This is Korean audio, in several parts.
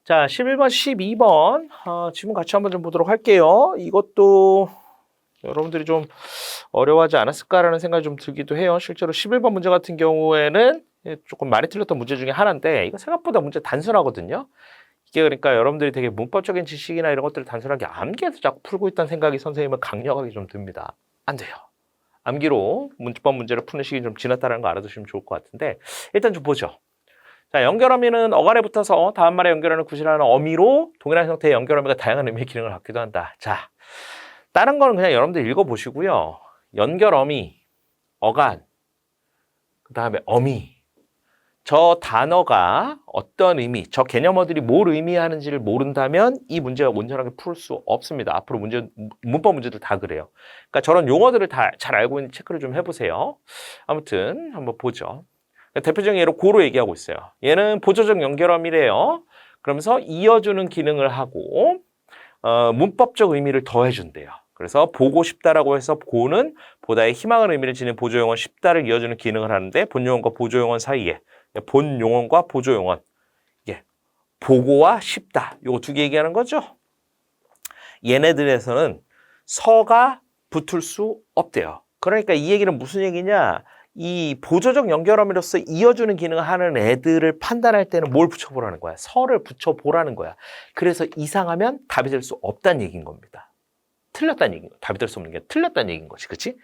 자, 11번, 12번 지문 같이 한번 좀 보도록 할게요. 이것도 여러분들이 좀 어려워하지 않았을까라는 생각이 좀 들기도 해요. 실제로 11번 문제 같은 경우에는 조금 많이 틀렸던 문제 중에 하나인데 이거 생각보다 문제 단순하거든요. 이게 그러니까 여러분들이 되게 문법적인 지식이나 이런 것들을 단순하게 암기해서 자꾸 풀고 있다는 생각이 선생님은 강력하게 좀 듭니다. 안 돼요. 암기로 문법 문제를 푸는 시기 좀 지났다는 거 알아두시면 좋을 것 같은데 일단 좀 보죠. 자, 연결어미는 어간에 붙어서 다음 말에 연결하는 구실하는 어미로 동일한 형태의 연결어미가 다양한 의미의 기능을 갖기도 한다. 자, 다른 거는 그냥 여러분들 읽어보시고요. 연결어미, 어간, 그 다음에 어미. 저 단어가 어떤 의미, 저 개념어들이 뭘 의미하는지를 모른다면 이 문제가 온전하게 풀 수 없습니다. 앞으로 문법 문제들 다 그래요. 그러니까 저런 용어들을 다 잘 알고 있는 체크를 좀 해보세요. 아무튼 한번 보죠. 대표적인 예로 고로 얘기하고 있어요. 얘는 보조적 연결어미래요. 그러면서 이어주는 기능을 하고 문법적 의미를 더해준대요. 그래서 보고 싶다라고 해서 고는 보다의 희망을 의미를 지닌 보조용언 싶다를 이어주는 기능을 하는데 본용언과 보조용언 사이에 본용언과 보조용언 보고와 싶다 요거 두 개 얘기하는 거죠. 얘네들에서는 서가 붙을 수 없대요. 그러니까 이 얘기는 무슨 얘기냐, 이 보조적 연결어미로서 이어주는 기능을 하는 애들을 판단할 때는 뭘 붙여보라는 거야? 서를 붙여보라는 거야. 그래서 이상하면 답이 될 수 없다는 얘기인 겁니다. 틀렸다는 얘기인 거야. 답이 될 수 없는 게 틀렸다는 얘기인 거지. 그치?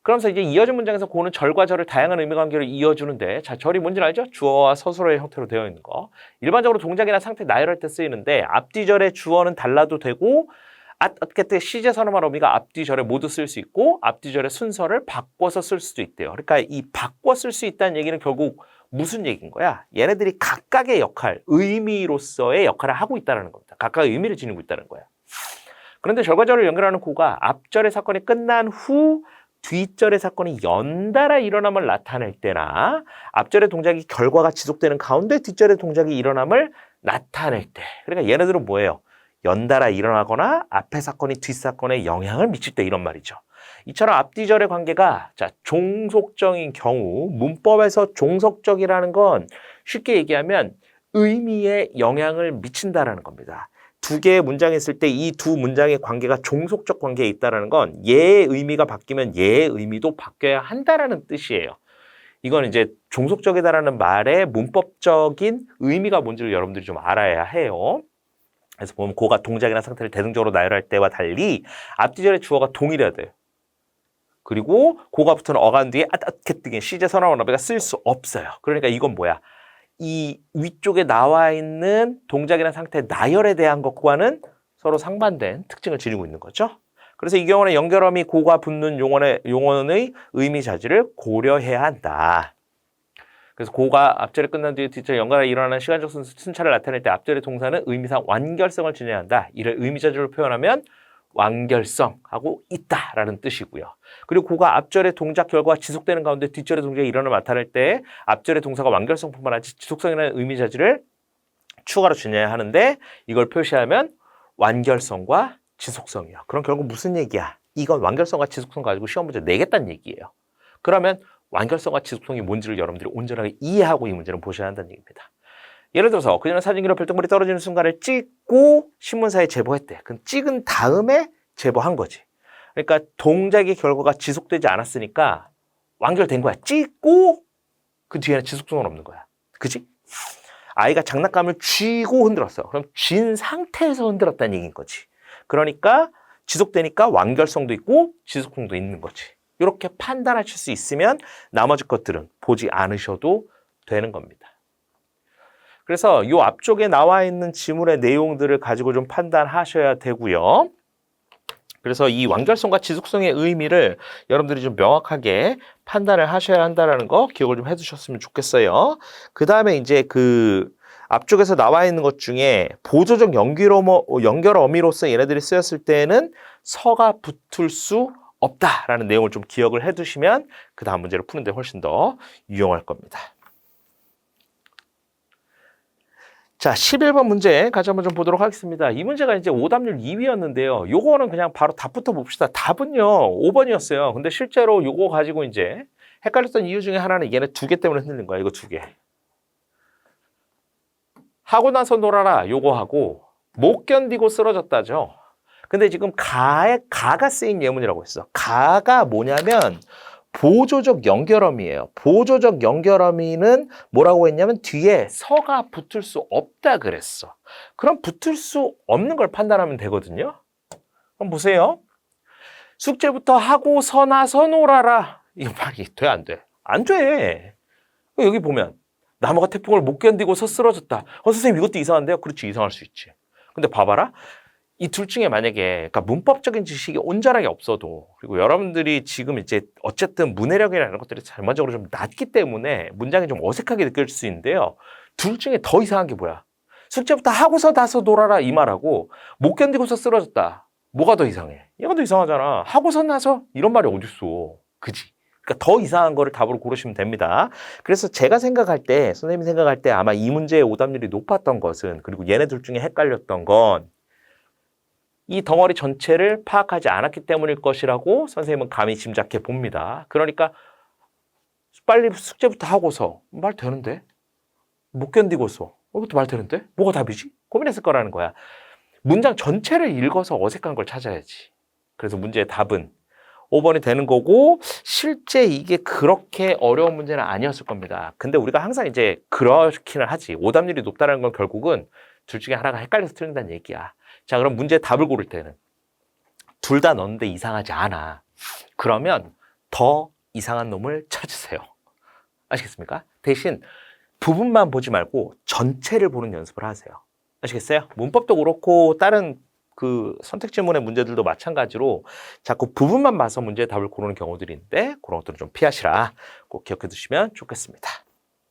그러면서 이제 이어진 문장에서 고는 절과 절을 다양한 의미 관계로 이어주는데, 자, 절이 뭔지 알죠? 주어와 서술어의 형태로 되어 있는 거. 일반적으로 동작이나 상태 나열할 때 쓰이는데 앞뒤 절의 주어는 달라도 되고 어떻게 시제 선어말 어미가 앞뒤 절에 모두 쓸 수 있고 앞뒤 절의 순서를 바꿔서 쓸 수도 있대요. 그러니까 이 바꿔 쓸 수 있다는 얘기는 결국 무슨 얘기인 거야? 얘네들이 각각의 역할, 의미로서의 역할을 하고 있다는 겁니다. 각각의 의미를 지니고 있다는 거야. 그런데 절과 절을 연결하는 고가 앞절의 사건이 끝난 후 뒷절의 사건이 연달아 일어남을 나타낼 때나 앞절의 동작이 결과가 지속되는 가운데 뒷절의 동작이 일어남을 나타낼 때, 그러니까 얘네들은 뭐예요? 연달아 일어나거나 앞의 사건이 뒷사건에 영향을 미칠 때 이런 말이죠. 이처럼 앞뒤절의 관계가 종속적인 경우, 문법에서 종속적이라는 건 쉽게 얘기하면 의미에 영향을 미친다라는 겁니다. 두 개의 문장이 있을 때 이 두 문장의 관계가 종속적 관계에 있다는 건 얘의 의미가 바뀌면 얘의 의미도 바뀌어야 한다라는 뜻이에요. 이건 이제 종속적이다라는 말의 문법적인 의미가 뭔지를 여러분들이 좀 알아야 해요. 그래서 보면 고가 동작이나 상태를 대등적으로 나열할 때와 달리 앞뒤절의 주어가 동일해야 돼요. 그리고 고가 붙은 어간 뒤에 아따케뜨긴 시제 선어원 어배가 쓸 수 없어요. 그러니까 이건 뭐야? 이 위쪽에 나와 있는 동작이나 상태 나열에 대한 것과는 서로 상반된 특징을 지니고 있는 거죠. 그래서 이 경우는 연결어미 고가 붙는 용언의 의미 자질을 고려해야 한다. 그래서 고가 앞절에 끝난 뒤에 뒷절에 연달아 일어나는 시간적 순차를 나타낼 때 앞절의 동사는 의미상 완결성을 지녀야 한다. 이를 의미자질로 표현하면 완결성하고 있다라는 뜻이고요. 그리고 고가 앞절의 동작 결과가 지속되는 가운데 뒷절의 동작이 일어남을 나타낼 때 앞절의 동사가 완결성뿐만 아니라 지속성이라는 의미자질을 추가로 지녀야 하는데 이걸 표시하면 완결성과 지속성이요. 그럼 결국 무슨 얘기야? 이건 완결성과 지속성 가지고 시험 문제 내겠다는 얘기예요. 그러면 완결성과 지속성이 뭔지를 여러분들이 온전하게 이해하고 이 문제는 보셔야 한다는 얘기입니다. 예를 들어서 그녀는 사진기로 별똥별이 떨어지는 순간을 찍고 신문사에 제보했대. 그럼 찍은 다음에 제보한 거지. 그러니까 동작의 결과가 지속되지 않았으니까 완결된 거야. 찍고 그 뒤에는 지속성은 없는 거야. 그치? 아이가 장난감을 쥐고 흔들었어. 그럼 쥔 상태에서 흔들었다는 얘기인 거지. 그러니까 지속되니까 완결성도 있고 지속성도 있는 거지. 이렇게 판단하실 수 있으면 나머지 것들은 보지 않으셔도 되는 겁니다. 그래서 이 앞쪽에 나와 있는 지문의 내용들을 가지고 좀 판단하셔야 되고요. 그래서 이 완결성과 지속성의 의미를 여러분들이 좀 명확하게 판단을 하셔야 한다는 거 기억을 좀 해두셨으면 좋겠어요. 그 다음에 이제 그 앞쪽에서 나와 있는 것 중에 보조적 연결어미로서 얘네들이 쓰였을 때는 서가 붙을 수 없다라는 내용을 좀 기억을 해두시면 그 다음 문제를 푸는데 훨씬 더 유용할 겁니다. 자, 11번 문제 같이 한번 좀 보도록 하겠습니다. 이 문제가 이제 오답률 2위였는데요. 요거는 그냥 바로 답부터 봅시다. 답은요, 5번이었어요. 근데 실제로 요거 가지고 이제 헷갈렸던 이유 중에 하나는 얘네 두 개 때문에 흔들린 거야. 이거 두 개. 하고 나서 놀아라 요거 하고 못 견디고 쓰러졌다죠. 근데 지금 가가 쓰인 예문이라고 했어. 가가 뭐냐면 보조적 연결어미예요. 보조적 연결어미는 뭐라고 했냐면 뒤에 서가 붙을 수 없다 그랬어. 그럼 붙을 수 없는 걸 판단하면 되거든요. 그럼 보세요. 숙제부터 하고서 나서 놀아라. 이거 말이 돼, 안 돼? 안 돼. 여기 보면 나무가 태풍을 못 견디고서 쓰러졌다. 선생님 이것도 이상한데요? 그렇지, 이상할 수 있지. 근데 봐봐라. 이 둘 중에 만약에 그러니까 문법적인 지식이 온전하게 없어도 그리고 여러분들이 지금 이제 어쨌든 문해력이라는 것들이 전반적으로 좀 낮기 때문에 문장이 좀 어색하게 느껴질 수 있는데요. 둘 중에 더 이상한 게 뭐야? 숙제부터 하고서 나서 놀아라 이 말하고 못 견디고서 쓰러졌다. 뭐가 더 이상해? 얘가 더 이상하잖아. 하고서 나서 이런 말이 어딨어. 그지? 그러니까 더 이상한 거를 답으로 고르시면 됩니다. 그래서 제가 생각할 때, 선생님이 생각할 때 아마 이 문제의 오답률이 높았던 것은 그리고 얘네 둘 중에 헷갈렸던 건 이 덩어리 전체를 파악하지 않았기 때문일 것이라고 선생님은 감히 짐작해 봅니다. 그러니까 빨리 숙제부터 하고서 말 되는데? 못 견디고서 이것도 말 되는데? 뭐가 답이지? 고민했을 거라는 거야. 문장 전체를 읽어서 어색한 걸 찾아야지. 그래서 문제의 답은 5번이 되는 거고 실제 이게 그렇게 어려운 문제는 아니었을 겁니다. 근데 우리가 항상 이제 그렇기는 하지. 오답률이 높다는 건 결국은 둘 중에 하나가 헷갈려서 틀린다는 얘기야. 자, 그럼 문제의 답을 고를 때는 둘 다 넣었는데 이상하지 않아. 그러면 더 이상한 놈을 찾으세요. 아시겠습니까? 대신 부분만 보지 말고 전체를 보는 연습을 하세요. 아시겠어요? 문법도 그렇고 다른 그 선택 지문의 문제들도 마찬가지로 자꾸 부분만 봐서 문제의 답을 고르는 경우들이 있는데 그런 것들은 좀 피하시라. 꼭 기억해 두시면 좋겠습니다.